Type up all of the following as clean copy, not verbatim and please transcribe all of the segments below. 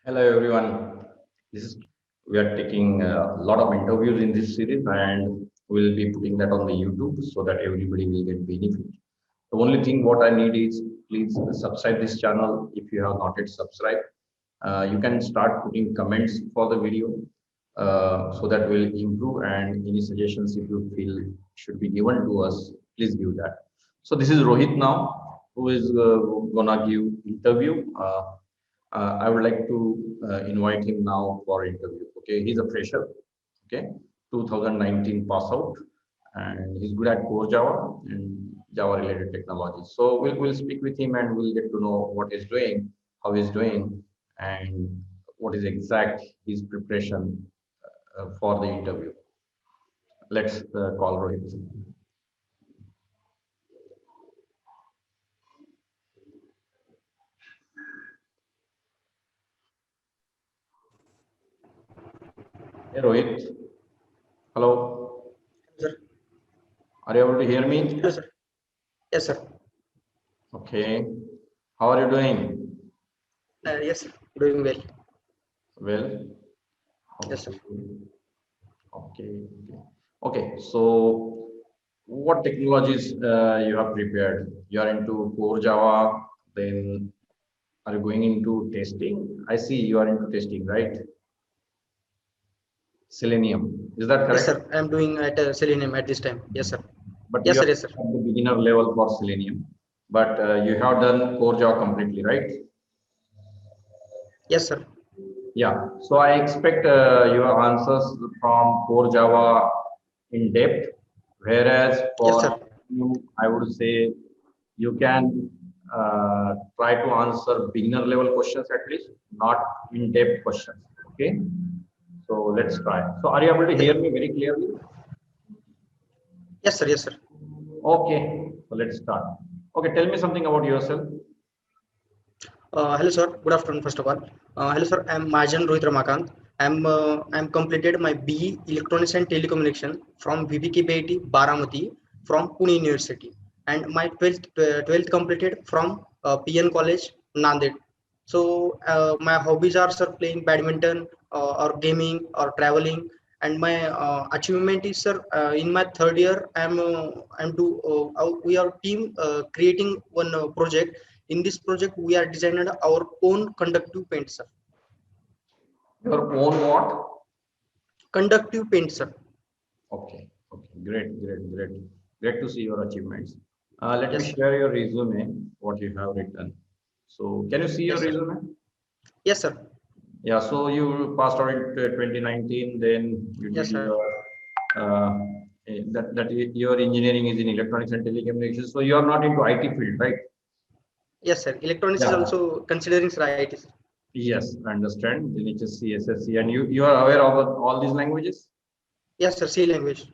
Hello everyone. This is we are taking a lot of interviews in this series, and we'll be putting that on the YouTube so that everybody will get benefit. The only thing what I need is please subscribe this channel if you have not yet subscribed. You can start putting comments for the video so that will improve, and any suggestions if you feel should be given to us, please give that. So this is Rohit now, who is gonna give interview. I would like to invite him now for interview. Okay, he's a fresher. Okay, 2019 pass out, and he's good at core Java and Java related technologies. So we'll speak with him and we'll get to know what he's doing, how he's doing, and what is exact his preparation for the interview. Let's call Rohit. Hey Rohit, hello. Sir. Are you able to hear me? Hello, sir. Yes, sir. Okay. How are you doing? Yes, sir. Doing well. Well. Yes, sir. Okay. Okay. So, what technologies you have prepared? You are into core Java. Then, are you going into testing? I see you are into testing, right? Selenium. Is that Yes, correct? sir. I am doing at Selenium at this time. Yes, sir. But Yes, you are sir. Yes, sir. at the beginner level for Selenium. But you have done core Java completely, right? Yes, sir. Yeah, so I expect your answers from core Java in depth, whereas Yes, for sir. you, I would say you can try to answer beginner level questions at least, not in depth questions. Okay, so let's try. So, are you able to Yes, hear sir. me very clearly? Yes, sir. Yes, sir. Okay, so let's start. Okay, tell me something about yourself. Hello, sir. Good afternoon, first of all. Hello, sir. I am Majan Rohit Ramakant. I'm completed my BE Electronics and Telecommunication from VBKBIT Baramati from Pune University, and my 12th completed from PN College Nanded. So my hobbies are, sir, playing badminton or gaming or traveling. And my achievement is, sir, in my third year, we are team creating one project. In this project, we are designing our own conductive paint, sir. Your own what? Conductive paint, sir. Okay, okay, great to see your achievements. Let me Yes, sir. share your resume, what you have written. So, can you see your Yes, sir. resume? Yes, sir. Yeah, so you passed out in 2019, then you did Yes, sir. your uh, your engineering is in electronics and telecommunications. So you are not into IT field, right? Yes, sir. Electronics is Yeah. also considering, sir, IT, sir. Yes, I understand. Then HSC, SSC, and you are aware of all these languages? Yes, sir. C language,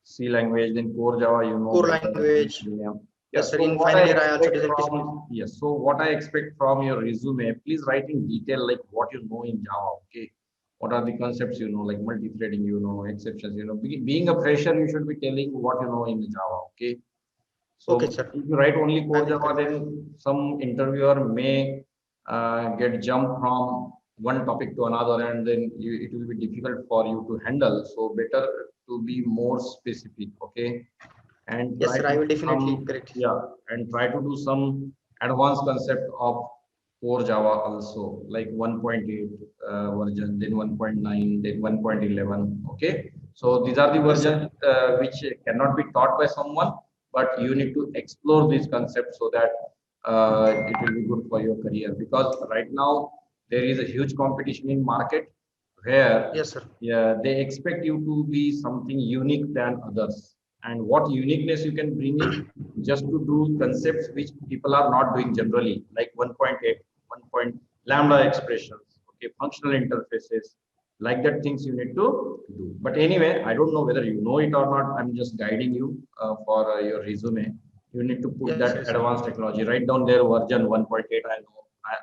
C language, then core Java, you know core better. language. Yeah. Yeah. Yes, sir. So In what I final year, I also expect design physical. from yes. So what I expect from your resume, please write in detail like what you know in Java. Okay. What are the concepts you know, like multi-threading, you know, exceptions, you know. Being a fresher, you should be telling what you know in Java. Okay. Okay, So sir. if you write only I core will Java, correct. then some interviewer may get jumped from one topic to another, and then it will be difficult for you to handle. So better to be more specific, okay, and Yes, try sir. to I do will definitely some correct. yeah, and try to do some advanced concept of core Java also, like 1.8 version, then 1.9, then 1.11. Okay, so these are the Yes, sir. versions which cannot be taught by someone, but you need to explore these concepts so that it will be good for your career. Because right now there is a huge competition in market where Yes, sir. yeah, they expect you to be something unique than others. And what uniqueness you can bring in just to do concepts which people are not doing generally, like 1.8, 1 point lambda expressions, okay, functional interfaces, like that things you need to do. But anyway, I don't know whether you know it or not. I'm just guiding you for your resume. You need to put Yes, that yes, sir. advanced technology. Write down their version 1.8. I know,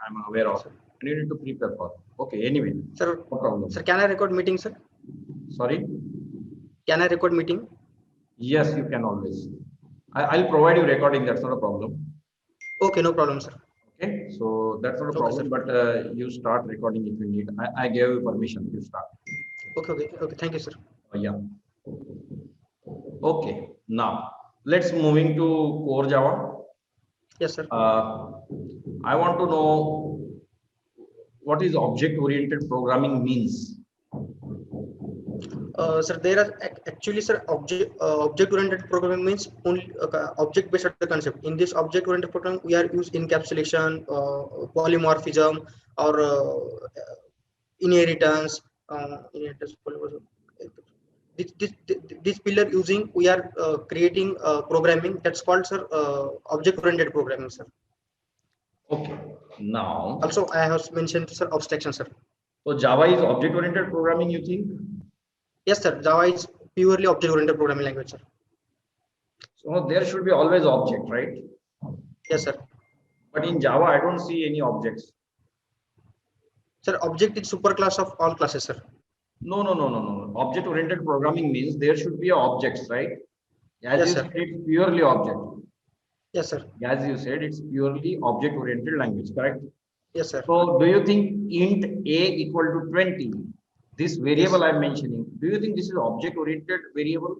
I'm aware Yes, of, sir. and you need to prepare for it. Okay, anyway, Sir, no problem. sir, can I record meeting, sir? Sorry. Can I record meeting? Yes, you can always. I'll provide you recording. That's not a problem. Okay, no problem, sir. Okay. so that's not a Okay, problem, sir. but you start recording if you need. I gave you permission to start. Okay. Thank you, sir. Yeah. Okay. Now let's moving to core Java. Yes, sir. I want to know what is object-oriented programming means. Sir, there are actually, sir, object-oriented programming means only object-based concept. In this object-oriented programming, we are use encapsulation, polymorphism, or inheritance. Inheritance this pillar using we are creating programming that's called, sir, object-oriented programming, sir. Okay. Now, Also, I have mentioned, sir, abstraction, sir. so Java is object-oriented programming, you think? Yes, sir. Java is purely object-oriented programming language, sir. So there should be always object, right? Yes, sir. But in Java, I don't see any objects. Sir, object is superclass of all classes, sir. No. Object-oriented programming means there should be objects, right? As Yes, you sir. said, it's purely object. Yes, sir. As you said, it's purely object-oriented language, correct? Yes, sir. So do you think int a equal to 20, this variable I'm mentioning, do you think this is object-oriented variable?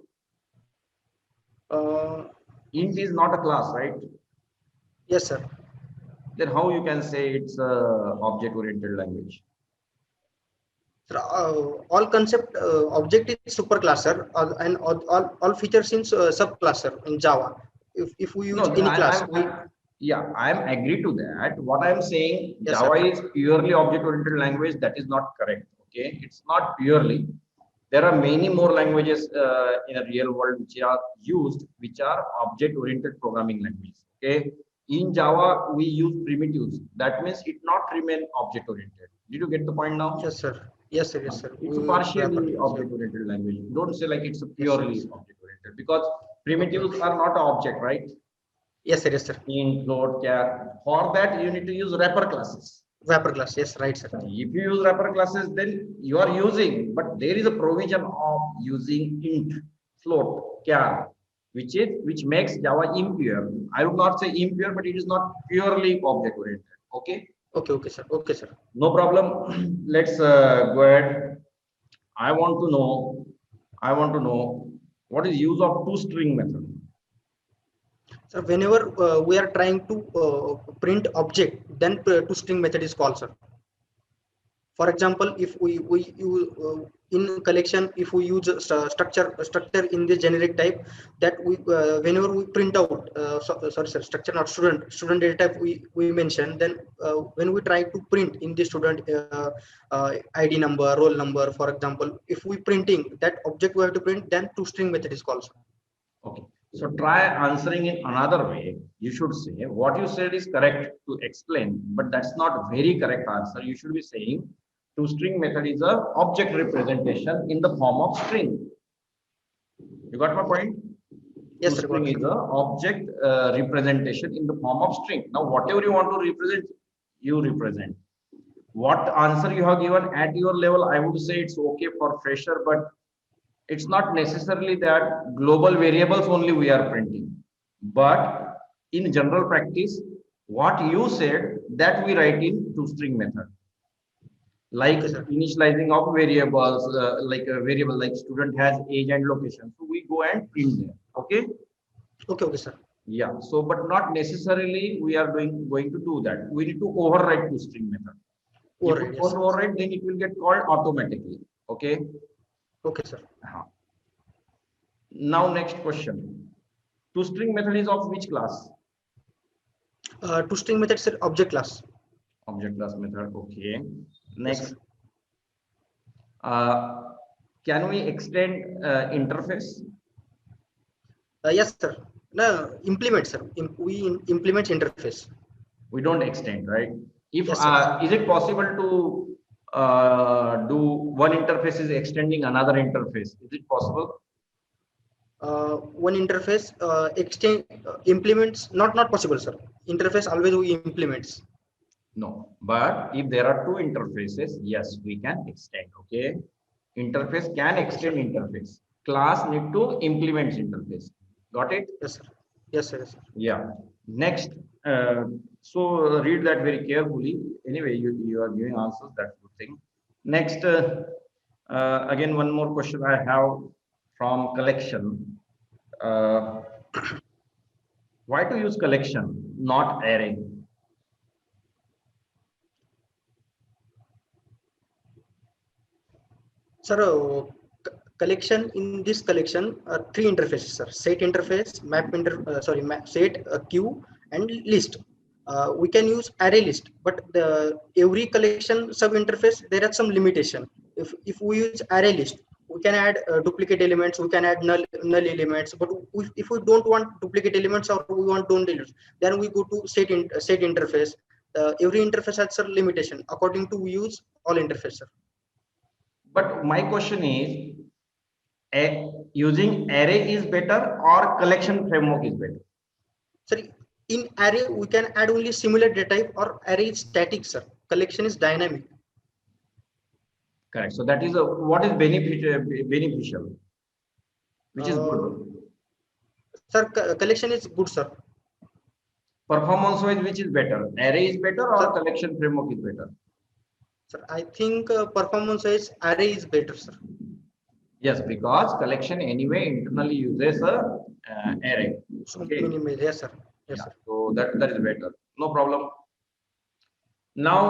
Int is not a class, right? Yes, sir. Then how you can say it's a object-oriented language? Sir, all concept object is superclass, sir, and all features in subclass, sir, in Java. If we use No, any class, yeah, I'm agree to that. What I'm saying, Yes, Java sir. is purely object-oriented language. That is not correct. Okay, it's not purely. There are many more languages in a real world which are used, which are object-oriented programming languages. Okay, in Java we use primitives. That means it not remain object-oriented. Did you get the point now? yes, sir. Yes, sir. Yes, sir. It's a partially object-oriented language. Don't say like it's a purely object-oriented because primitives are not an object, right? Yes, sir. Yes, sir. In float, char. For that, you need to use wrapper classes. Wrapper class. Yes, right, sir. If you use wrapper classes, then you are using, but there is a provision of using int, float, char, which makes Java impure. I would not say impure, but it is not purely object-oriented. Okay. Okay, sir. Okay, sir. No problem. Let's go ahead. I want to know what is use of toString method. So whenever we are trying to print object, then toString method is called, sir. For example, if we use in collection, if we use structure in the generic type, that we whenever we print out sorry, sir, structure not student data type we mentioned, then when we try to print in the student ID number, roll number, for example, if we printing that object we have to print, then toString method is called, sir. Okay. So try answering in another way. You should say what you said is correct to explain, but that's not very correct answer. You should be saying toString method is a object representation in the form of string. You got my point? Yes, sir. String is a object representation in the form of string. Now, whatever you want to represent, you represent. What answer you have given at your level, I would say it's okay for fresher, but it's not necessarily that global variables only we are printing. But in general practice, what you said that we write in toString method. Like initializing of variables, like a variable like student has age and location. So we go and print there. Okay. Okay, sir. Yeah. So, but not necessarily we are going to do that. We need to override toString method. If we don't override, then it will get called automatically. Okay. Okay, sir. Now, next question. toString method is of which class? toString method is object class. Object class method. Okay. Next. Can we extend interface? Yes, sir. No, implement, sir. We implement interface. We don't extend, right? If yes, is it possible to do one interface is extending another interface? Is it possible? One interface extend implements not possible, sir. Interface always we implements. No, but if there are two interfaces, yes, we can extend. Okay, interface can extend interface. Class need to implement interface. Got it? Yes, sir. Yes, sir. Yes, sir. Yeah. Next, So read that very carefully. Anyway, you are giving answers. That's good thing. Next, again, one more question I have from collection. Uh, why to use collection, not array? Sir, collection in this collection are three interfaces, sir. Set interface, set, queue, and list. We can use array list, but every collection sub interface there are some limitation. If we use array list, we can add duplicate elements, we can add null elements. But if we don't want duplicate elements or we want don't elements, then we go to set interface. Every interface has some limitation. According to we use all interface, sir. But my question is, using array is better or collection framework is better? Sir, in array we can add only similar data type, or array is static, sir. Collection is dynamic. Correct. So that is what is beneficial, which is good. Sir, collection is good, sir. Performance wise, which is better? Array is better or Sir, collection framework is better? sir, I think performance wise array is better, sir. Yes, because collection anyway internally uses a array. So Okay. minimal, yes, sir. Yes, Yeah. sir. So that is better. No problem. Now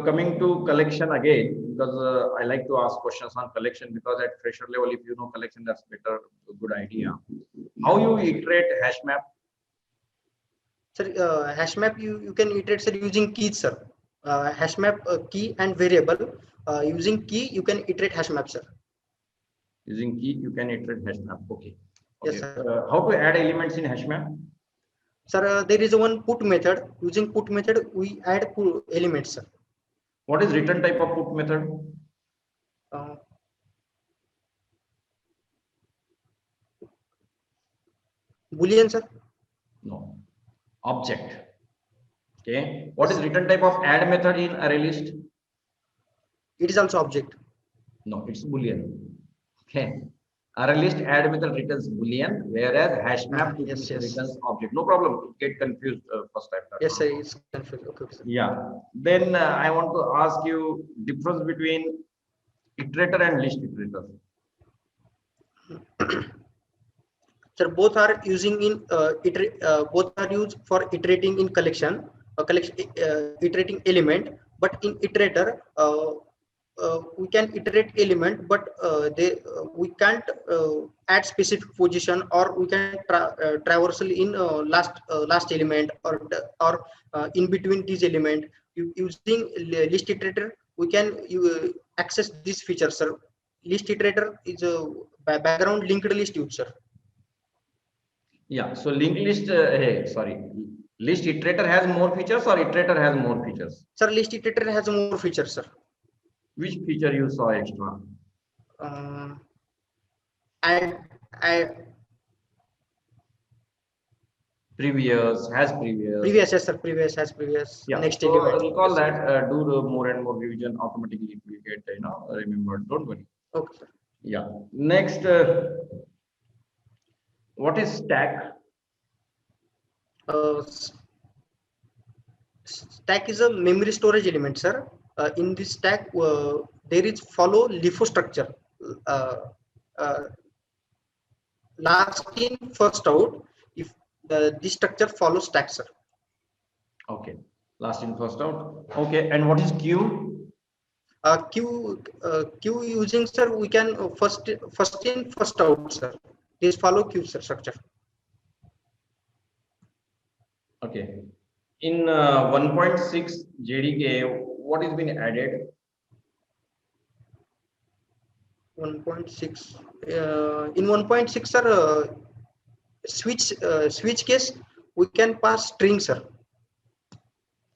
coming to collection again, because I like to ask questions on collection, because at fresher level, if you know collection, that's better, good idea. How you iterate hash map? Sir, hash map you can iterate, sir, using keys, sir. Hash map key and variable. Using key you can iterate hash map, sir. Using key, you can iterate hash map. Okay. Yes, Okay. sir. How to add elements in hash map? Sir, there is one put method. Using put method, we add elements, sir. What is return type of put method? Boolean, sir. No. Object. Okay. What is return type of add method in array list? It is also object. No, it's Boolean. Okay. Array list add method returns Boolean, whereas hash map Yes, yes. returns object. No problem. Get confused first time. Yes, sir. It's confused. Okay, sir. Yeah. Then I want to ask you difference between iterator and list iterator. Sir, both are using in both are used for iterating in collection, iterating element. But in iterator, we can iterate element, but we can't add specific position, or we can traversal in last element, or in between these element. Using list iterator, we can access this feature, sir. List iterator is a background linked list user. Yeah. So linked list, list iterator has more features or iterator has more features? Sir, list iterator has more features, sir. Which feature you saw extra? Add Previous, previous, yes, sir. Previous has previous. Yeah. Next so element. recall Yes, that, do the more and more revision automatically, it will get remembered. Don't worry. okay, sir. Yeah. Next, what is stack? Stack is a memory storage element, sir. In this stack, there is follow LIFO structure. Last in, first out. If this structure follows stack, sir. Okay. Last in, first out. Okay. And what is queue? Queue using, sir, we can first in, first out, sir. This follow queue, sir, structure. Okay. In 1.6 JDK, what is being added? 1.6. In 1.6, sir, switch case, we can pass string, sir.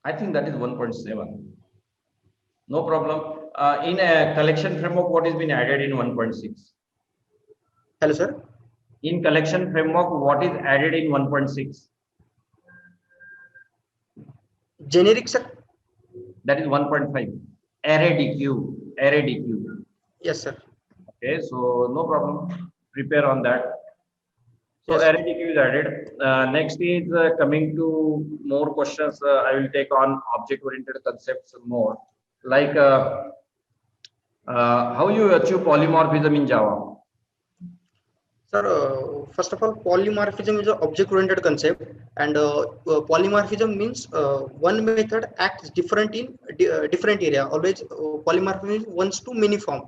I think that is 1.7. No problem. In a collection framework, what is being added in 1.6? Hello, sir. In collection framework, what is added in 1.6? Generic, sir. That is 1.5. Array DQ. Yes, sir. Okay, so no problem. Prepare on that. So Yes. array is added. Next is coming to more questions. I will take on object-oriented concepts more. Like how you achieve polymorphism in Java? Sir, first of all, polymorphism is an object-oriented concept, and polymorphism means one method acts different in different area. Always, polymorphism is one to many form.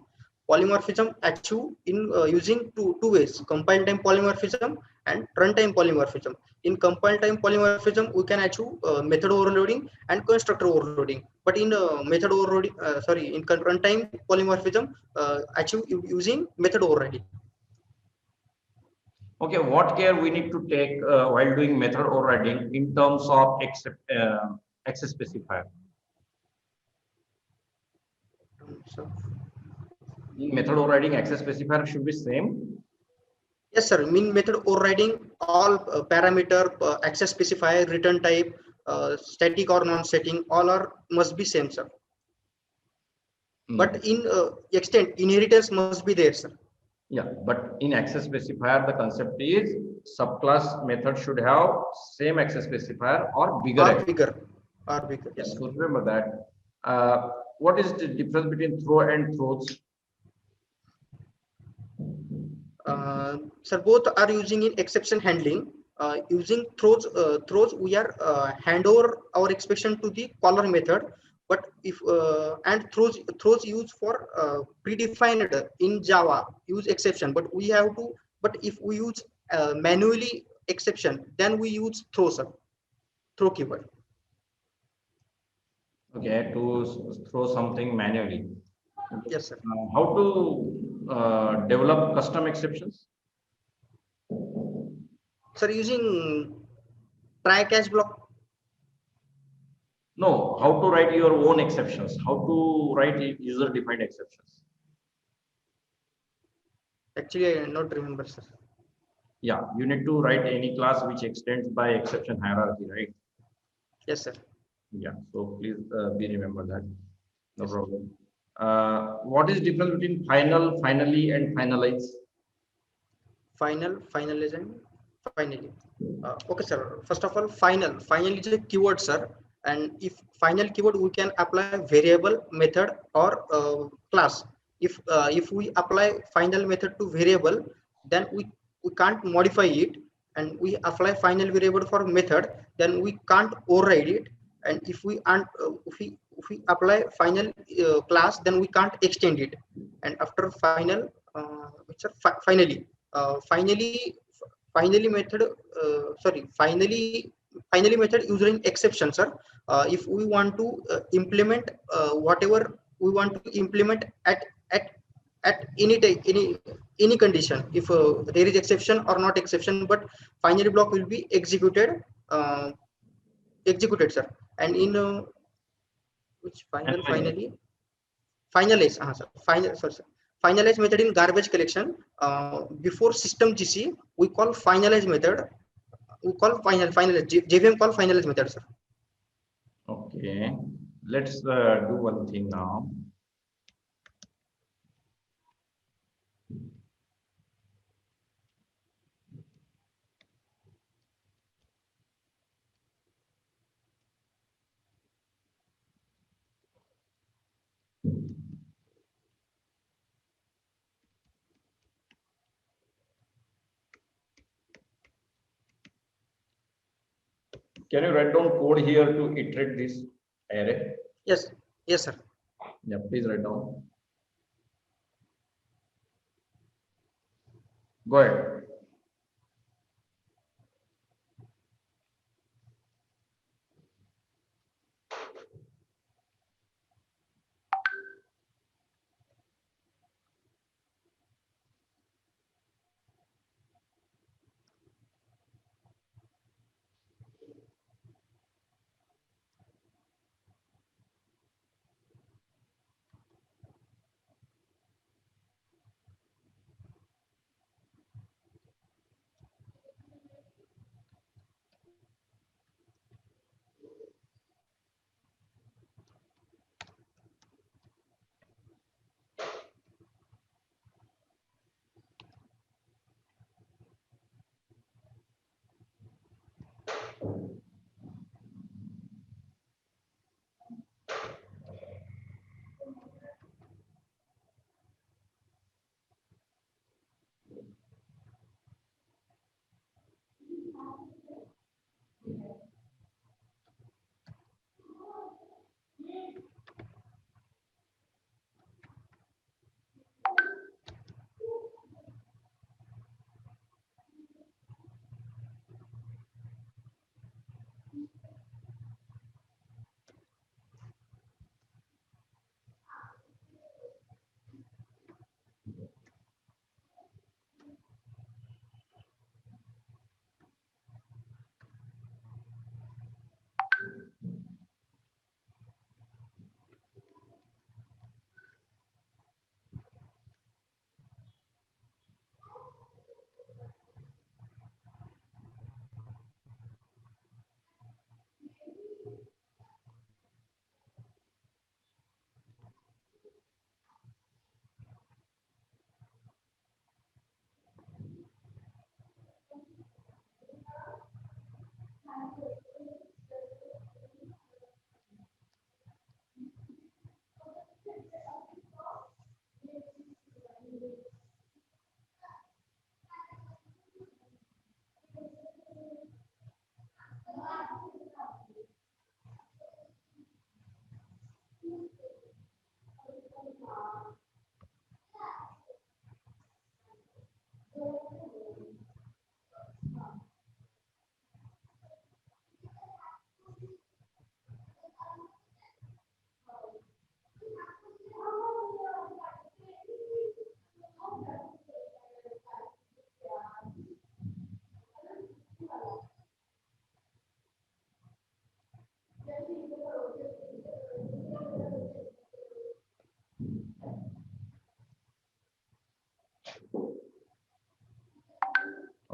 Polymorphism achieve in using two ways: compile time polymorphism and runtime polymorphism. In compile time polymorphism, we can achieve method overloading and constructor overloading. But in method overloading, sorry, in runtime polymorphism, achieve using method overriding. Okay, what care we need to take while doing method overriding in terms of access specifier? So, In method overriding, access specifier should be same. yes, sir. Mean method overriding all parameter, access specifier, return type, static or non-static, all are must be same, sir. No. But in extent, inheritance must be there, sir. Yeah, but in access specifier, the concept is subclass method should have same access specifier or bigger. Or bigger, or bigger. Yes, Yes. so remember that. What is the difference between throw and throws? Sir, both are using in exception handling. Using throws, we are hand over our expression to the caller method. But if and throws used for predefined in Java use exception. But we have to. But if we use manually exception, then we use throw, sir. Throw keyword. Okay, to throw something manually. Yes, sir. How to develop custom exceptions? Sir, using try catch block. No, how to write your own exceptions? How to write user-defined exceptions? Actually, I not remember, sir. Yeah, you need to write any class which extends by exception hierarchy, right? Yes, sir. Yeah, so please be remember that. No Yes. problem. What is difference between final, finally, and finalize? Final, finalism, finally. Okay, sir. First of all, final is a keyword, sir. And if final keyword, we can apply variable, method, or class. If we apply final method to variable, then we can't modify it, and we apply final variable for method, then we can't override it. And if we apply final class, then we can't extend it. And after final, finally method, finally method using exception, sir. If we want to implement whatever we want to implement at at any condition, if there is exception or not exception, but finally block will be uh, executed, sir. And in which Finalize. finalize, sir. Finalize method in garbage collection. Before system GC, we call finalize method. We call finalize. JVM call finalize method, sir. Okay, let's do one thing now. Can you write down code here to iterate this array? Yes, yes, sir. Yeah, please write down. Go ahead.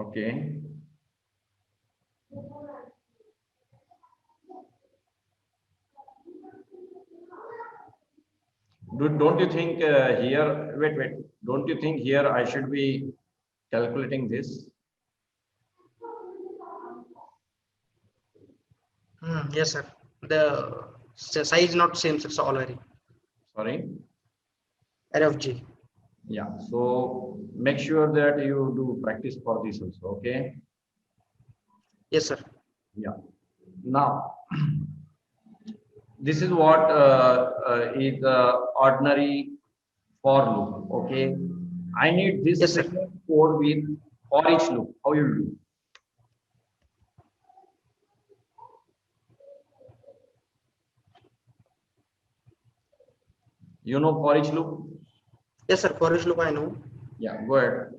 Okay. Don't you think here, wait, don't you think here I should be calculating this? Yes, sir. The size not same, sir. So all very Sorry. array of G. Yeah. So make sure that you do practice for this also. Okay. Yes, sir. Yeah. Now, this is what is ordinary for loop. Okay. I need this Yes, sir. same code with for each loop. How you do? You know for each loop? Yes, sir. For each loop I know. Yeah. Go ahead.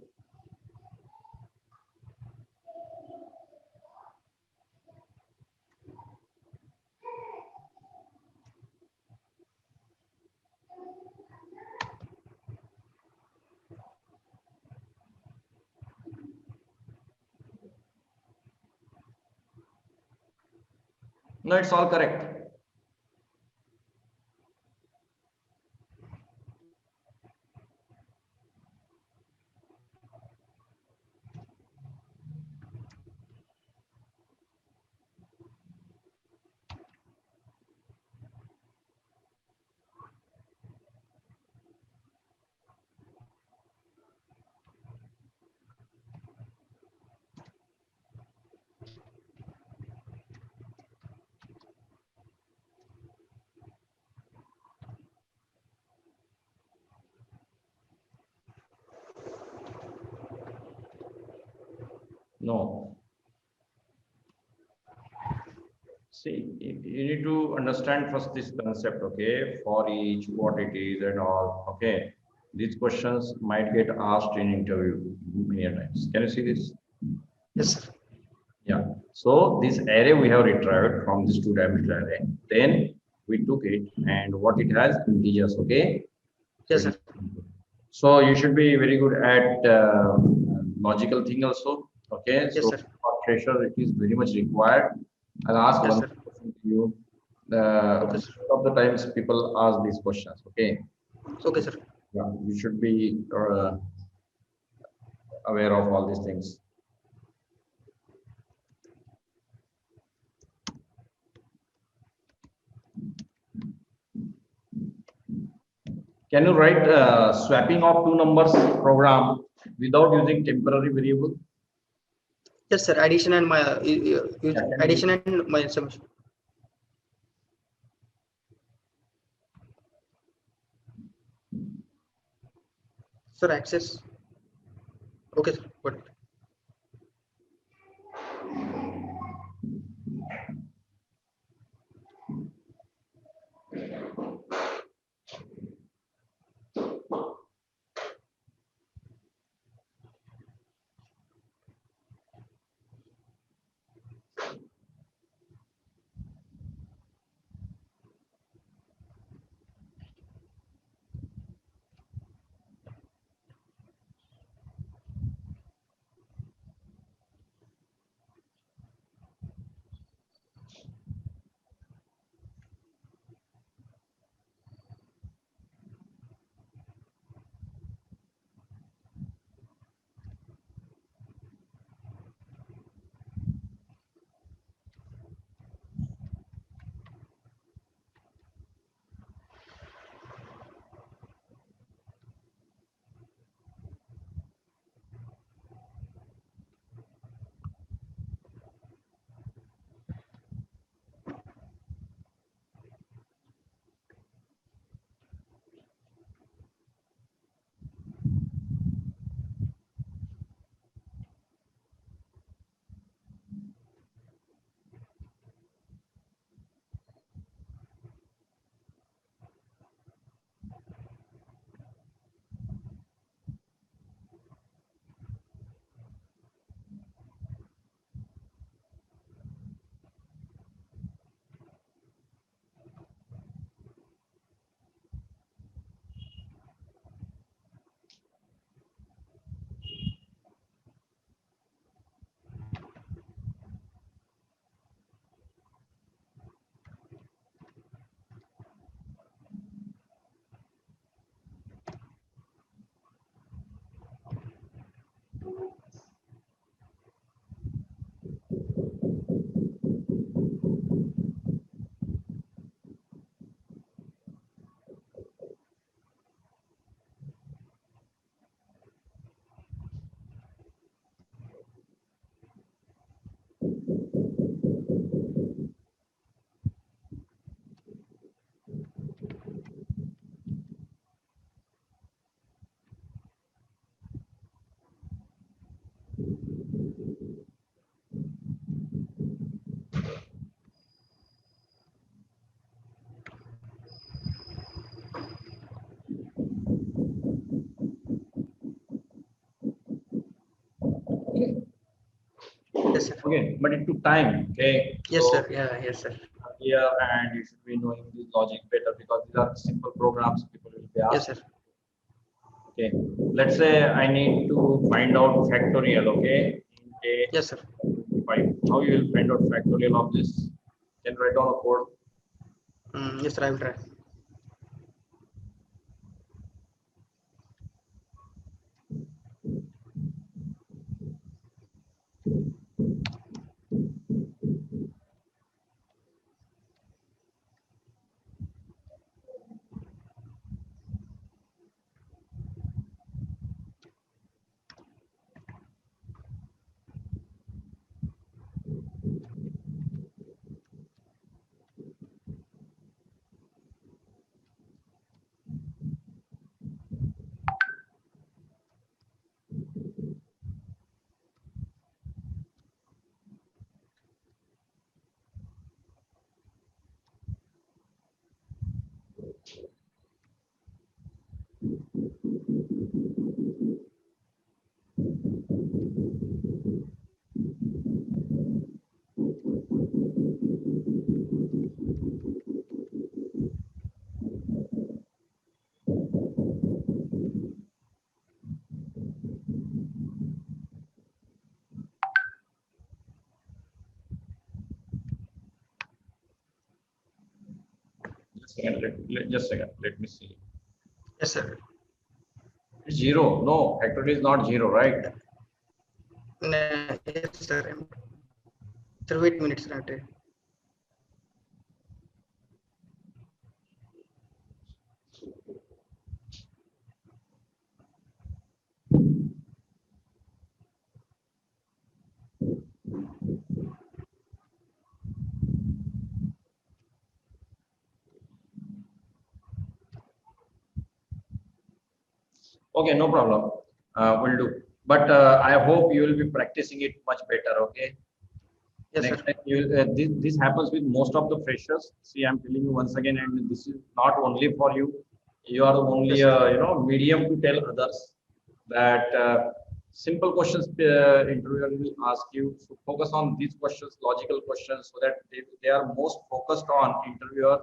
No, it's all correct. No. See, you need to understand first this concept, okay? For each, what it is and all, okay? These questions might get asked in interview many a times. Can you see this? Yes, sir. Yeah. So this array we have retrieved from this two-dimensional array. Then we took it and what it has integers, okay? So, Yes, sir. so you should be very good at logical thing also, okay? Yes, So sir. for fresher, it is very much required. I'll ask Yes, one sir. question to you. Okay, Most sir. of the times people ask these questions, okay? Okay, sir. Yeah, you should be aware of all these things. Can you write swapping of two numbers program without using temporary variable? Yes, sir. Addition and my Yeah, can you addition and my summation. Sir, access. Okay, sir. Got it. Yes, sir. Okay, but it took time. Okay, Yes, so sir. Yeah, yes, sir. here and you should be knowing the logic better because these are simple programs people will be Yes, asked. sir. Okay, let's say I need to find out factorial. Okay, in Yes, sir. A5. How you will find out factorial of this? Can you write down a code? Yes, sir. I will try. Just a second. Just a second. Let me see. Yes, sir. It's zero. No, factorial is not zero, right? Yes, sir. Sir, wait minutes, right? Okay, no problem. We'll do. But I hope you will be practicing it much better. Okay. Yes, sir. Next time, this happens with most of the freshers. See, I'm telling you once again, and this is not only for you. You are only Yes, sir. medium to tell others that simple questions interviewer will ask you. So focus on these questions, logical questions, so that they are most focused on. Interviewer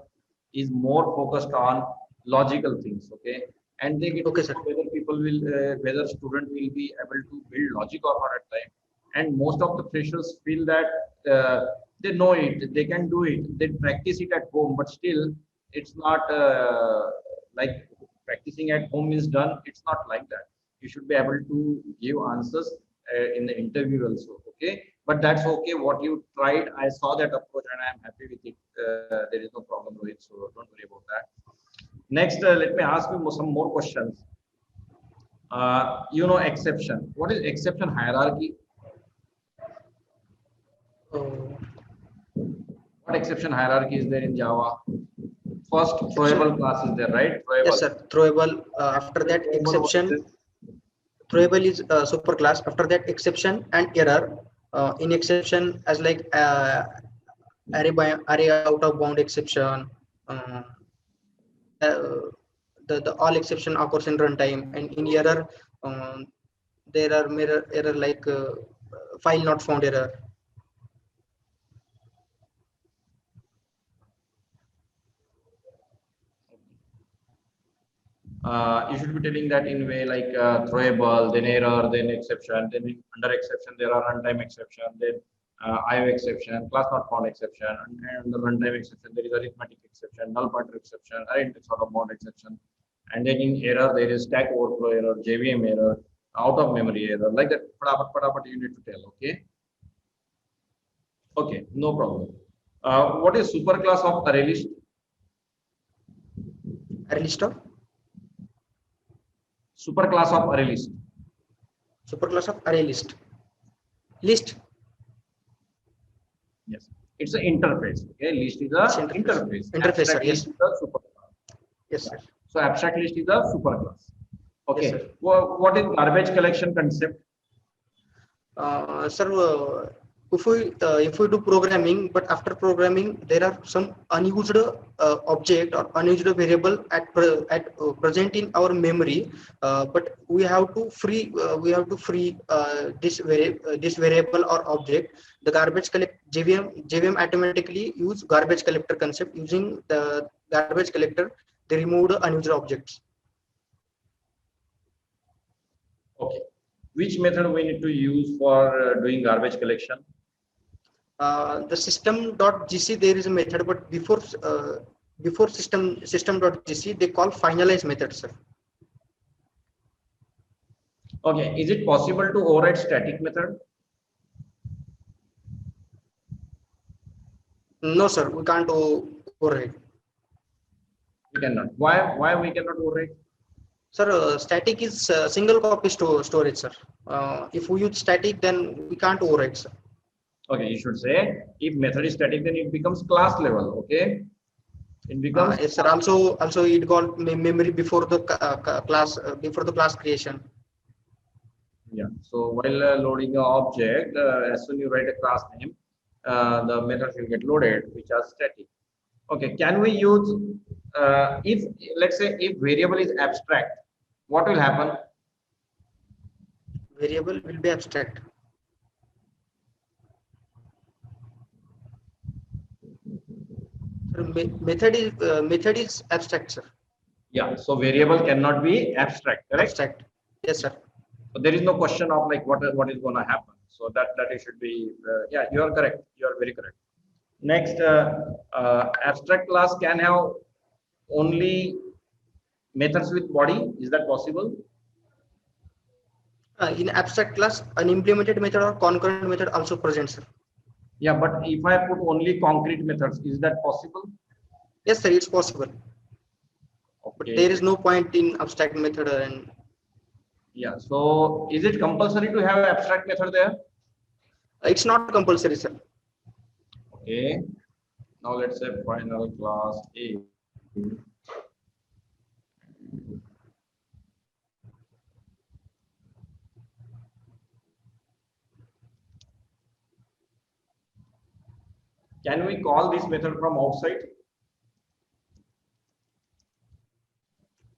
is more focused on logical things. Okay, and they get to Okay, sir. know whether people will whether student will be able to build logic or not at time. And most of the freshers feel that they know it, they can do it, they practice it at home, but still it's not like practicing at home is done. It's not like that. You should be able to give answers in the interview also. Okay, but that's okay. What you tried, I saw that approach and I am happy with it. There is no problem with it, so don't worry about that. Next, let me ask you some more questions. Exception. What is exception hierarchy? Oh, What exception hierarchy is there in Java? First, exception. throwable class is there, right? Yes, Throwable. sir. Throwable. After After that, throwable, what is exception. this? Throwable is superclass. After that, exception and error. In exception, as like array out of bound exception. Uh, the all exception occurs in runtime, and in error, um, there are mirror error like file not found error. You should be telling that in way like throwable, then error, then exception, then under exception there are runtime exception, then IO exception, class not found exception, and under runtime exception there is arithmetic exception, null pointer exception, index out of bound exception, and then in error there is stack overflow error, JVM error, out of memory error, like that. Padapat you need to tell. Okay. Okay, no problem. What is superclass of array list? Array list of Superclass of array list. superclass of array list. Yes, it's an interface. Okay, list is a It's interface. interface, sir. Abstract Yes. list is a superclass. Yes, sir. So abstract list is a superclass. Okay. Yes, sir. What is garbage collection concept? Sir, if we do programming, but after programming there are some unused object or unused variable at present in our memory, but we have to free this variable or object. The garbage collect JVM automatically use garbage collector concept. Using the garbage collector, they remove the unused objects. Okay. Which method we need to use for doing garbage collection? The system.gc, there is a method, but before system.gc they call finalize method, sir. Okay. Is it possible to override static method? No, sir, we can't override. We cannot. Why we cannot override? Sir, static is single copy storage, sir. If we use static, then we can't override, sir. Okay, you should say if method is static, then it becomes class level. Okay, it becomes Yes, sir. Also it got memory before the class creation. yeah. So while loading an object, as soon you write a class name, the methods will get loaded, which are static. Okay, can we use if let's say if variable is abstract, what will happen? Variable will be abstract. Sir, method is abstract, sir. Yeah. So variable cannot be abstract, correct? Abstract. Yes, sir. So there is no question of like what is going to happen. So that it should be yeah, you are correct. You are very correct. Next, abstract class can have only methods with body. Is that possible? In abstract class, an implemented method or concurrent method also present, sir. Yeah, but if I put only concrete methods, is that possible? Yes, sir, it's possible. Okay. But there is no point in abstract method and yeah. So is it compulsory to have abstract method there? it's not compulsory, sir. Okay. Now let's say final class A. Can we call this method from outside?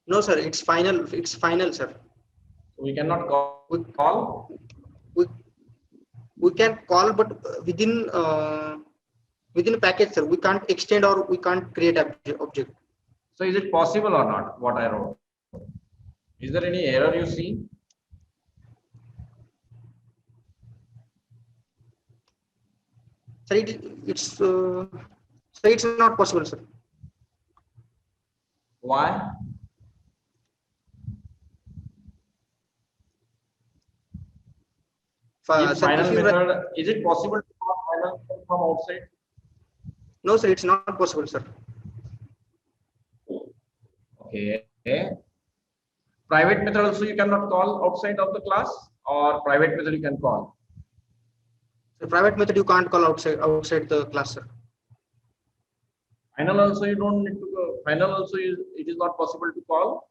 No, sir, it's final. It's final, sir. We cannot call. We can call, but within a package, sir. We can't extend or we can't create object. So is it possible or not? What I wrote. Is there any error you see? So it's not possible, sir. Why? Sir, Final method, is it possible to call final method from outside? No, sir, it's not possible, sir. Okay. Private method also you cannot call outside of the class, or private method you can call. The private method you can't call outside the class, sir. Final also you don't need to go. Final also it is not possible to call.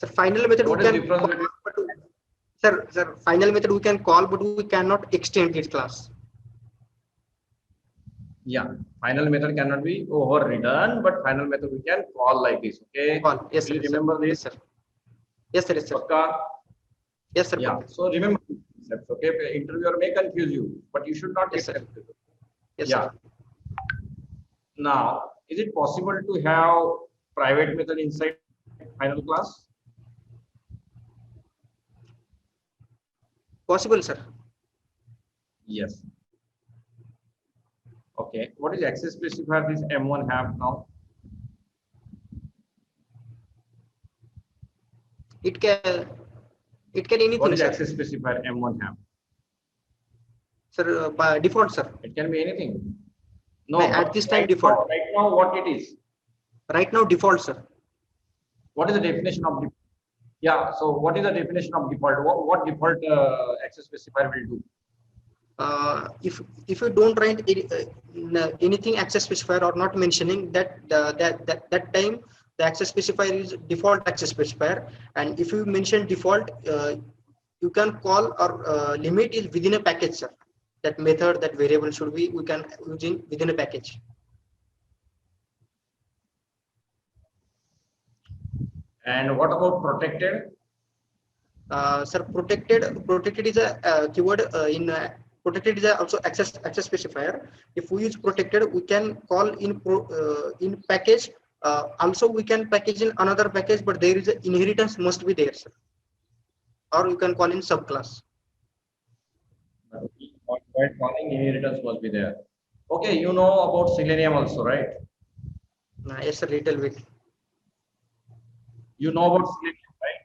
Sir, final method What we is can difference call, between? sir, final method we can call, but we cannot extend its class. Yeah, final method cannot be overridden, but final method we can call like this. Okay. Call. Yes, Do you sir, remember yes, this? sir. Yes, sir. Yes, sir. Pakka? Yes, sir. Yeah. So remember these concepts. Okay. Interviewer may confuse you, but you should not Yes, get sir. confused. Yes, Yeah. sir. Now, is it possible to have private method inside final class? Possible, sir. Yes. Okay. What is access specifier this M1 have now? It can anything, What is sir. access specifier M1 have? Sir, by default, sir. It can be anything. No, At but this time, right default. Right now, what it is? Right now, default, sir. What is the definition of default? Yeah. So, what is the definition of default? What default access specifier will do? If you don't write anything access specifier or not mentioning that time, the access specifier is default access specifier, and if you mention default, you can call or limit is within a package, sir. That method, that variable should be we can using within a package. And what about protected? Sir, protected is a keyword in protected is a also access specifier. If we use protected, we can call in package. Also, we can package in another package, but there is a inheritance must be there, sir. Or you can call in subclass. While calling inheritance must be there. Okay, you know about Selenium also, right? Yes, sir, little bit. You know about Selenium, right?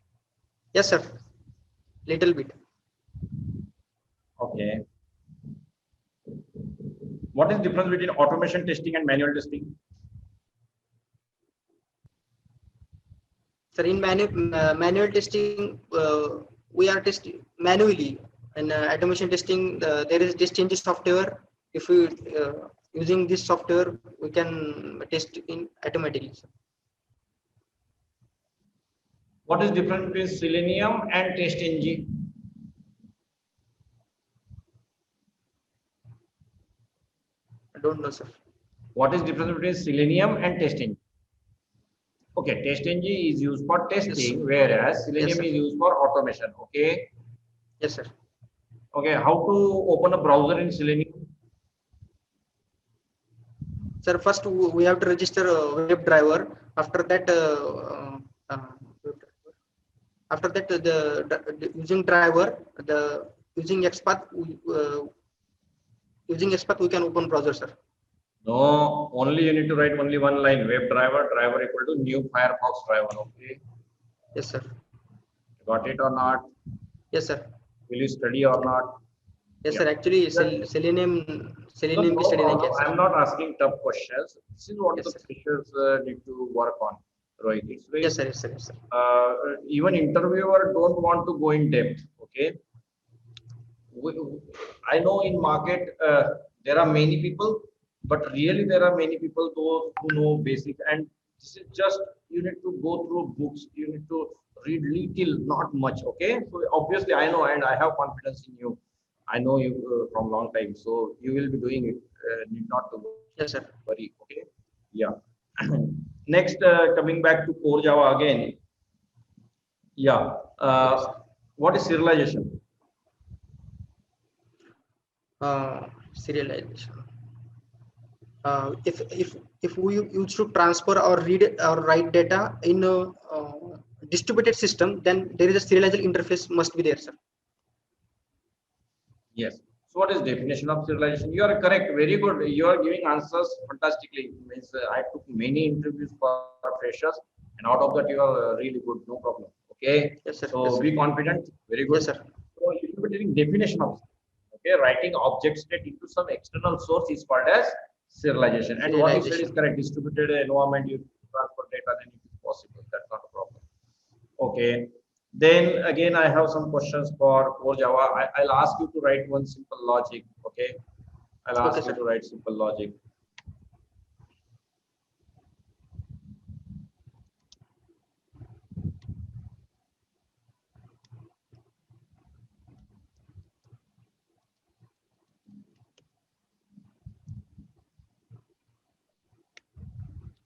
Yes, sir, little bit. Okay. What is difference between automation testing and manual testing? Sir, in manual testing, we are testing manually. And automation testing, there is this changes software. If we using this software, we can test in automatically. Sir. What is difference between Selenium and TestNG? I don't know, sir. What is difference between Selenium and TestNG? Okay, TestNG is used for testing, Yes. whereas Yes, Selenium sir. is used for automation. Okay. Yes, sir. Okay, how to open a browser in Selenium? Sir, first we have to register a web driver. After that, after that, the using driver, the using XPath, using XPath, we can open browser, sir. No, only you need to write only one line, web driver equal to new Firefox driver. Okay. Yes, sir. Got it or not? Yes, sir. Will you study or not? Yes, Yeah. sir. Actually, No, Selenium no is studying, problem. sir. I'm not asking tough questions. This is what Yes, the sir. freshers need to work on, Rohit. It's very Yes, sir. Yes, sir. Yes, sir. even interviewer don't want to go in depth. Okay, we, I know in market there are many people, but really there are many people those who know basic, and this is just you need to go through books. You need to read little, not much. Okay, so obviously I know and I have confidence in you. I know you from long time, so you will be doing it. Need not to Yes, sir. worry. Okay, yeah. Next, coming back to core Java again. Yeah. Okay, sir. What is serialization? Serialization. If we used to transfer or read or write data in a distributed system, then there is a serializable interface must be there, sir. Yes. So what is definition of serialization? You are correct. Very good. You are giving answers fantastically. Means I took many interviews for freshers, and out of that you are really good. No problem. Okay. Yes, sir. Yes, So sir. be confident. Very Yes, good. sir. So you will be taking definition of. Okay, writing object state into some external source is called as serialization. And what you said is Serialization. correct. Distributed environment, you transfer data, then it is possible. That's not a problem. Okay. Then again, I have some questions for core Java. I'll ask you to write one simple logic. Okay. I'll Okay, ask you sir. to write simple logic.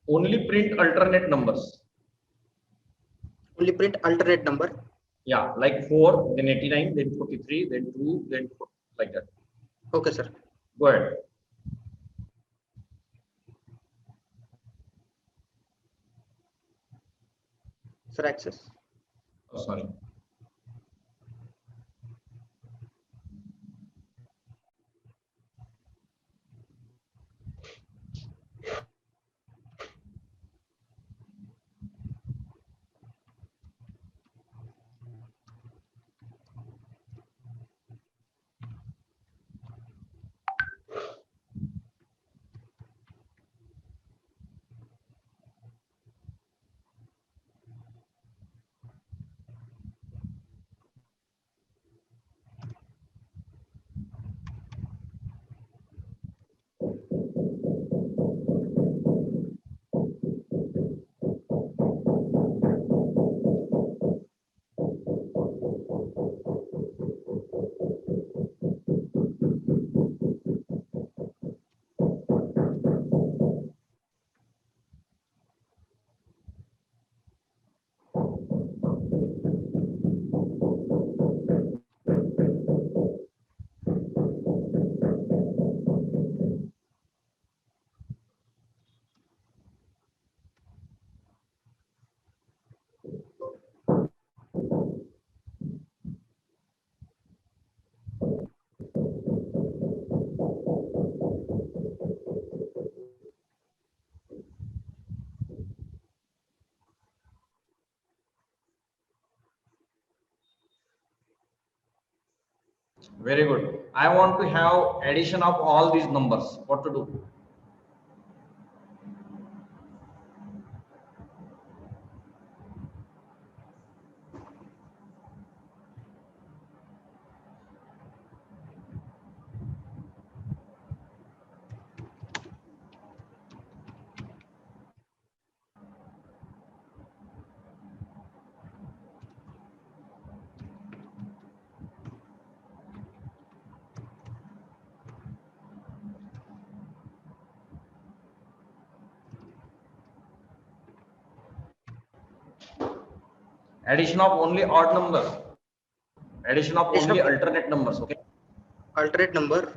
Only print alternate numbers. Only print alternate number. Yeah, like 4, then 89, then 43, then 2, then 4, like that. Okay, sir. Go ahead. Sir, access. Oh, sorry. Very good. I want to have addition of all these numbers. What to do? Addition of only odd numbers. Addition of Addition only of alternate numbers. Okay. alternate number.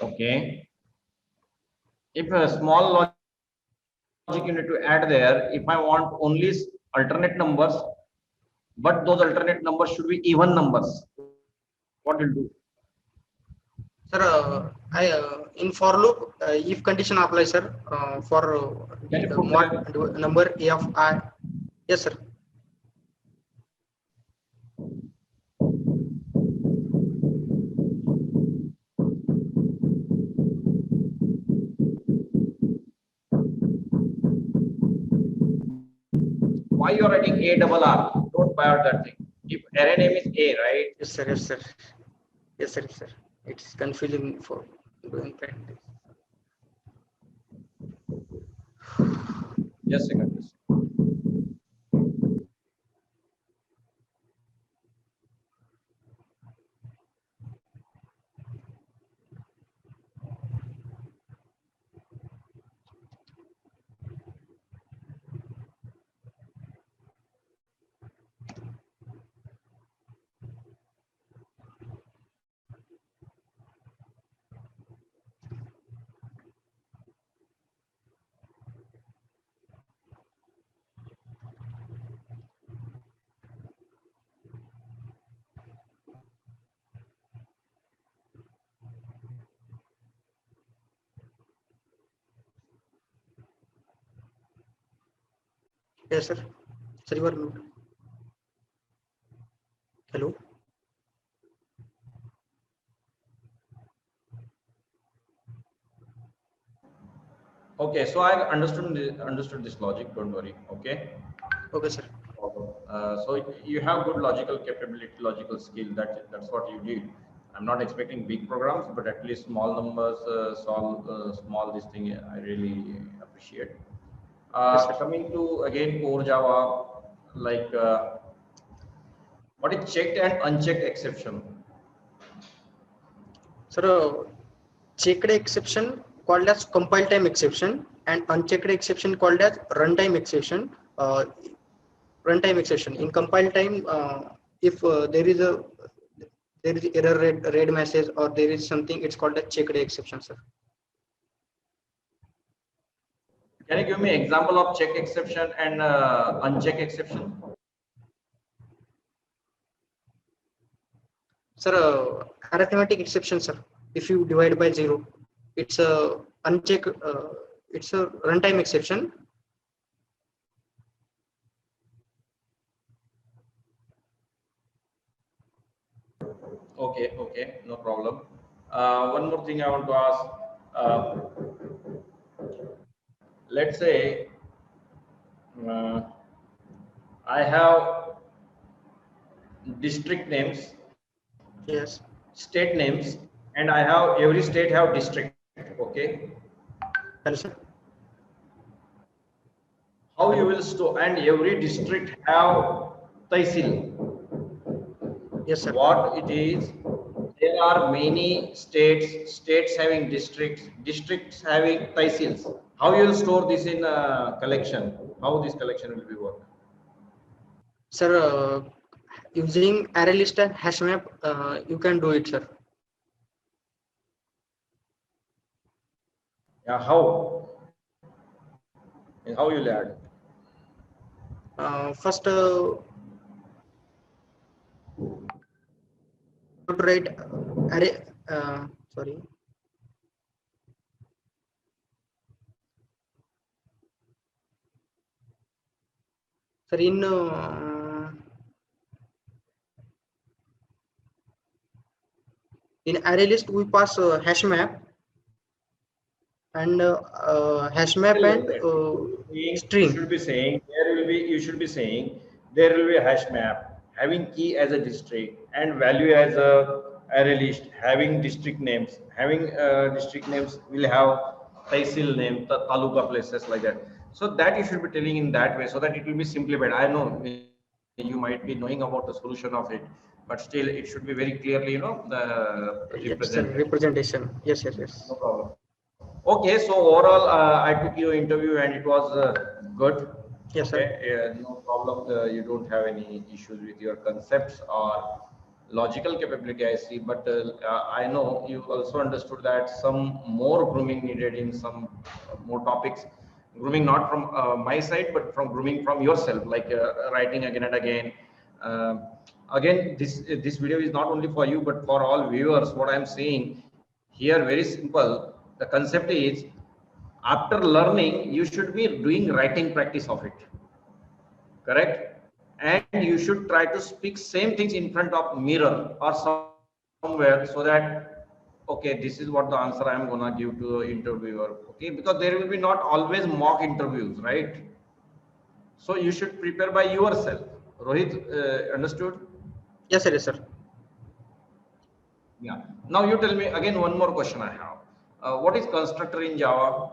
Okay. If a small logic you need to add there, if I want only alternate numbers, but those alternate numbers should be even numbers, what will do? Sir, I in for loop, if condition apply, sir, for Can you put mod that? number a of I. Yes, sir. Why you are writing A double R? Don't buy out that thing. If array name is A, right? Yes, sir. Yes, sir. Yes, sir. Yes, sir. It's confusing for doing practice. Just a second. Just a second. Yes, sir. Sir, you are mute. Hello. Okay, so I understood this logic. Don't worry. Okay. Okay, sir. So you have good logical capability, logical skill. That's what you did. I'm not expecting big programs, but at least small numbers, solve small this thing. I really appreciate. Yes, sir. Coming to again core Java, like what is checked and unchecked exception? Sir, checked exception called as compile time exception and unchecked exception called as runtime exception. Runtime exception in compile time, if there is error read message or there is something, it's called a checked exception, sir. Can you give me example of check exception and uncheck exception? Sir, arithmetic exception, sir. If you divide by 0, it's a uncheck. It's a runtime exception. Okay, no problem. One more thing I want to ask. Let's say uh, I have district names, Yes. state names, and I have every state have district. Okay, Hello, sir. how you Hello. will store, and every district have tahsil. Yes, sir. What it is, there are many states having districts having tahsils. How you will store this in a collection? How this collection will be work? Sir, using array list and hash map, you can do it, sir. Yeah, how? And how you will add? First, to write array. Sorry. Sir, in array list we pass hash map and hash map and You string. should be saying there will be. You should be saying there will be a hash map having key as a district and value as a array list, having district names. Having district names will have tahsil name, taluka places like that. So that you should be telling in that way so that it will be simplified. I know you might be knowing about the solution of it, but still it should be very clearly, the Yes, sir. represented. Representation. Yes, yes, yes. No problem. Okay, so overall, I took your interview and it was good. Yes, Okay, sir. no problem. You don't have any issues with your concepts or logical capability, I see. But I know you also understood that some more grooming needed in some more topics. Grooming not from my side, but from grooming from yourself, like writing again and again. Um Again, this video is not only for you, but for all viewers. What I'm saying here, very simple. The concept is, after learning, you should be doing writing practice of it, correct? And you should try to speak same things in front of mirror or somewhere, so that okay, this is what the answer I am gonna give to the interviewer. Okay, because there will be not always mock interviews, right? So you should prepare by yourself. Rohit, understood? Yes, sir. Yes, sir. Yeah. Now you tell me again one more question I have. What is constructor in Java?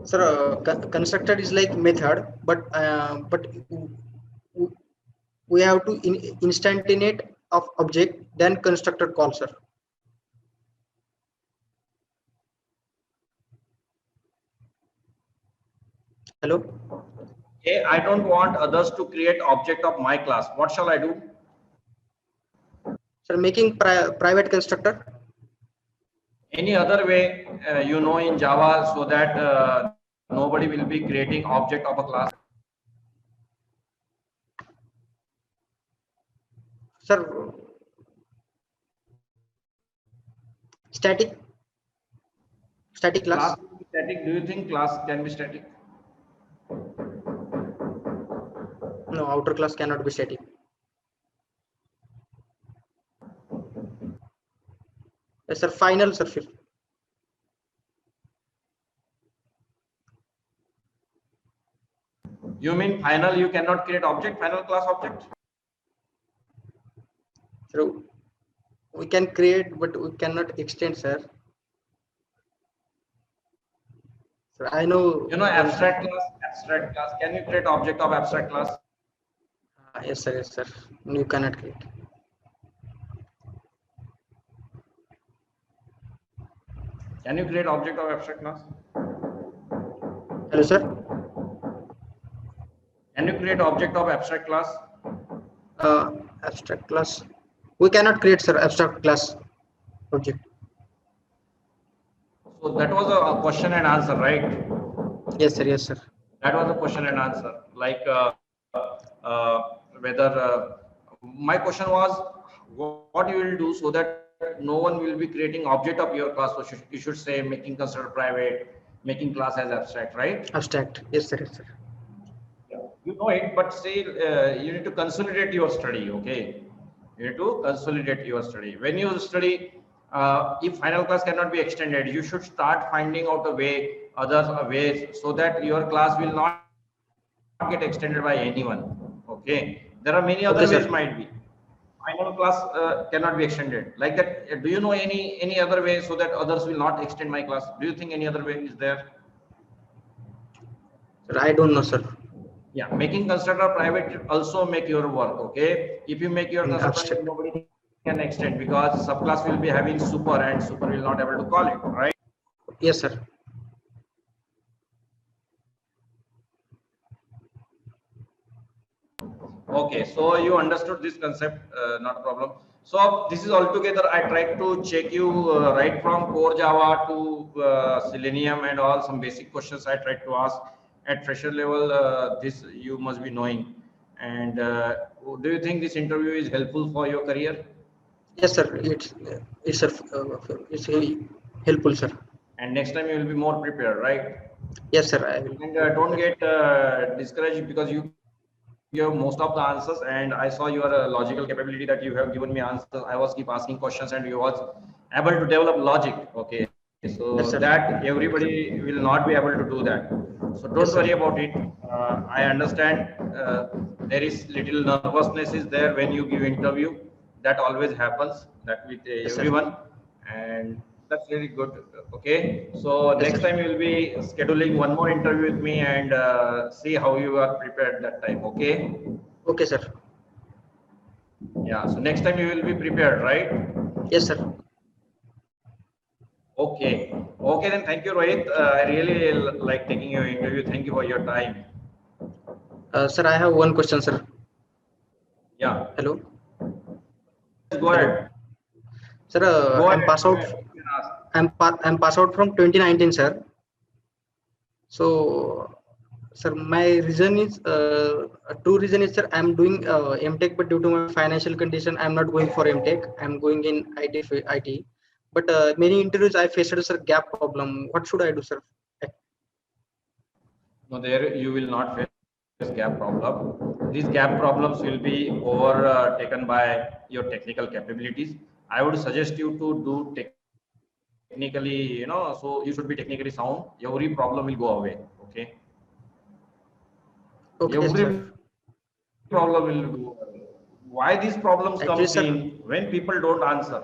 Sir, constructor is like method, but we have to instantiate of object, then constructor call, sir. Hello. Okay, I don't want others to create object of my class. What shall I do? Sir, making private constructor. Any other way in Java, so that nobody will be creating object of a class? Sir, static class. Class will be static. Do you think class can be static? No, outer class cannot be static. Yes, sir. Final, sir. You mean final? You cannot create object, final class object? So we can create, but we cannot extend, sir. So I know. Abstract class. Abstract class. Can you create object of abstract class? Yes, sir. Yes, sir. You cannot create. Can you create object of abstract class? Hello, sir. Can you create object of abstract class? Abstract class. We cannot create, sir, abstract class object. So that was a question and answer, right? Yes, sir. Yes, sir. That was a question and answer. Like whether my question was, what you will do so that no one will be creating object of your class. So you should say making constructor private, making class as abstract, right? Abstract. Yes, sir. Yes, sir. Yeah. You know it, but still you need to consolidate your study. Okay, You need to consolidate your study. When you study, if final class cannot be extended, you should start finding out a way, other ways, so that your class will not get extended by anyone. Okay, there are many other Okay, ways sir. might be. Final class cannot be extended like that. Do you know any other way so that others will not extend my class? Do you think any other way is there? Sir, I don't know, sir. Yeah, making constructor private also make your work. Okay, if you make your In constructor, abstract. nobody can extend because subclass will be having super and super will not able to call it, right? Yes, sir. Okay, so you understood this concept, not a problem. So this is altogether, I tried to check you right from core Java to Selenium and all some basic questions I tried to ask at fresher level. This you must be knowing. And do you think this interview is helpful for your career? Yes, sir. It's really helpful, sir. And next time you will be more prepared, right? Yes, sir. I will. And don't get discouraged because you give most of the answers, and I saw your logical capability that you have given me answers. I was keep asking questions and you was able to develop logic. Okay, Yes, so sir. that everybody will not be able to do that. So don't Yes, sir. worry about it. I understand there is little nervousness is there when you give interview. That always happens. That with Yes, sir. everyone, and that's really good. Okay, so Yes, next sir. time you will be scheduling one more interview with me and see how you are prepared that time. Okay. Okay, sir. Yeah. So next time you will be prepared, right? Yes, sir. Okay. Okay. Then thank you, Rohit. I really like taking your interview. Thank you for your time. Sir, I have one question, sir. Yeah. Hello. Go Hello. ahead. Sir, Go I'm ahead. pass Go out. ahead. You can ask. I'm pass out from 2019, sir. So, sir, my reason is two reason is, sir, I'm doing MTech, but due to my financial condition, I'm not going for MTech. I'm going in IT. But many interviews I faced, sir, gap problem. What should I do, sir? No, there you will not face gap problem. These gap problems will be over taken by your technical capabilities. I would suggest you to do technically, so you should be technically sound. Every problem will go away. Okay. Okay, Every sir. problem will go away. Why these problems Actually, comes sir. in when people don't answer?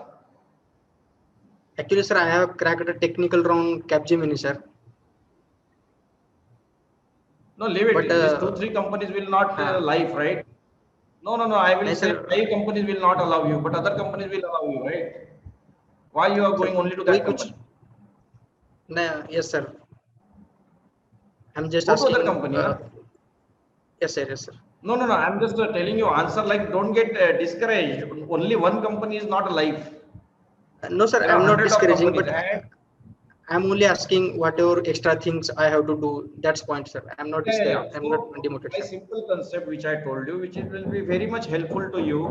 Actually, sir, I have cracked a technical round Capgemini, sir. No, leave But it. These two, three companies will not live, right? No, no, no. I will no, say sir. five companies will not allow you, but other companies will allow you, right? Why you are Sir, going only to that which? company? No, yes, sir. I'm just Go to other asking. company, na? Yes, sir. Yes, sir. No, no, no. I'm just telling you answer like don't get discouraged. Only one company is not alive. No, sir. There are I'm not hundred of discouraging, companies, but and I'm only asking whatever extra things I have to do. That's point, sir. I'm not yeah, yeah, discouraged. yeah. I'm not So demoted, my sir. simple concept, which I told you, which it will be very much helpful to you.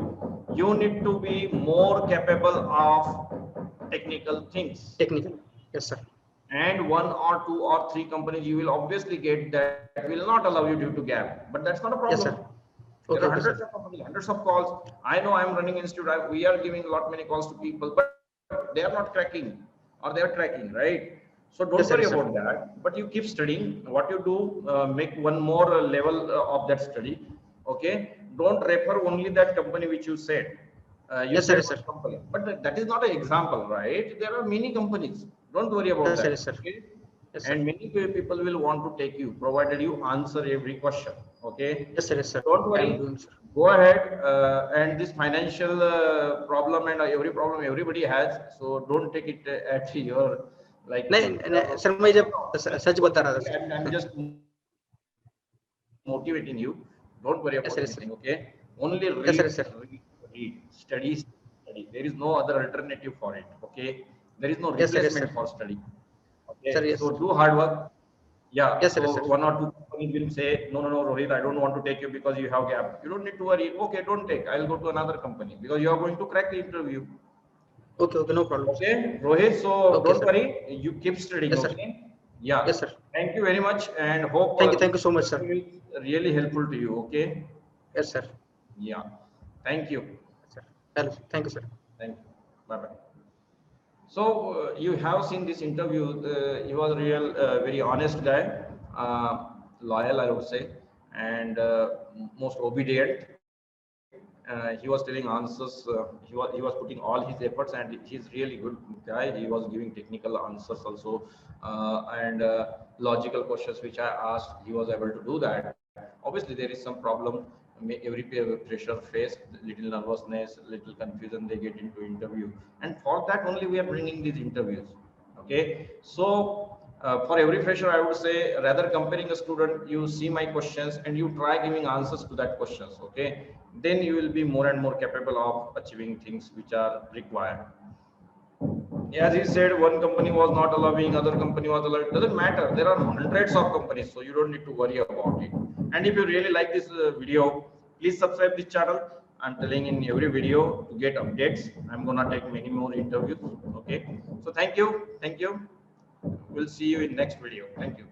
You need to be more capable of technical things. Technical. Yes, sir. And one or two or three companies you will obviously get that will not allow you due to gap, but that's not a Yes, problem. sir. There are Okay, okay, hundreds sir. of companies, hundreds of calls. I know I'm running institute. We are giving a lot many calls to people, but they are not cracking or they are cracking, right? So don't Yes, sir. worry Yes, sir. about that. But you keep studying. What you do, make one more level of that study. Okay. Don't refer only that company which you said. You Yes, sir. said Yes, sir. one company, but that is not an example, right? There are many companies. Don't worry about Yes, sir. that. Yes, sir. Okay. Yes, sir. And many people will want to take you, provided you answer every question. Okay. Yes, sir. Yes, So sir. don't I'm worry. doing, sir. Go ahead. And this financial problem and every problem everybody has. So don't take it at your like. नहीं नहीं, sir मैं जब सच बता रहा था, sir. I'm just motivating you. Don't worry Yes, about sir. Yes, sir. anything. Okay. Only Yes, sir. read, Yes, sir. read, read. Study. There is no other alternative for it. Okay. There is no Yes, sir. Yes, sir. replacement for study. Sir, Okay. yes, So sir. do hard work. Yeah. Yes, sir. Yes, So sir. one or two companies will say, no, no, no, Rohit, I don't want to take you because you have gap. You don't need to worry. Okay, don't take. I'll go to another company because you are going to crack the interview. Okay, okay, no problem, sir. Okay, Rohit. So Okay, don't sir. worry. You keep studying. Yes, sir. Okay. Yeah. Yes, sir. Thank you very much, and hope Thank this you so much, sir. interview is really helpful to you. Okay. Yes, sir. Yeah. Thank you. Yes, sir. Hello. Thank you, sir. Thank you. Bye bye. So you have seen this interview. He was a real, very honest guy, loyal, I would say, and most obedient. He was telling answers. He was putting all his efforts, and he's really good guy. He was giving technical answers also, and logical questions which I asked. He was able to do that. Obviously, there is some problem. Every fresher face little nervousness, little confusion they get into interview, and for that only we are bringing these interviews. Okay, so for every fresher, I would say, rather comparing a student, you see my questions and you try giving answers to that questions. Okay, then you will be more and more capable of achieving things which are required. As he said, one company was not allowing, other company was allowing. It doesn't matter. There are hundreds of companies, so you don't need to worry about it. And if you really like this video, please subscribe this channel. I'm telling in every video to get updates. I'm gonna take many more interviews. Okay. So thank you. Thank you. We'll see you in next video. Thank you.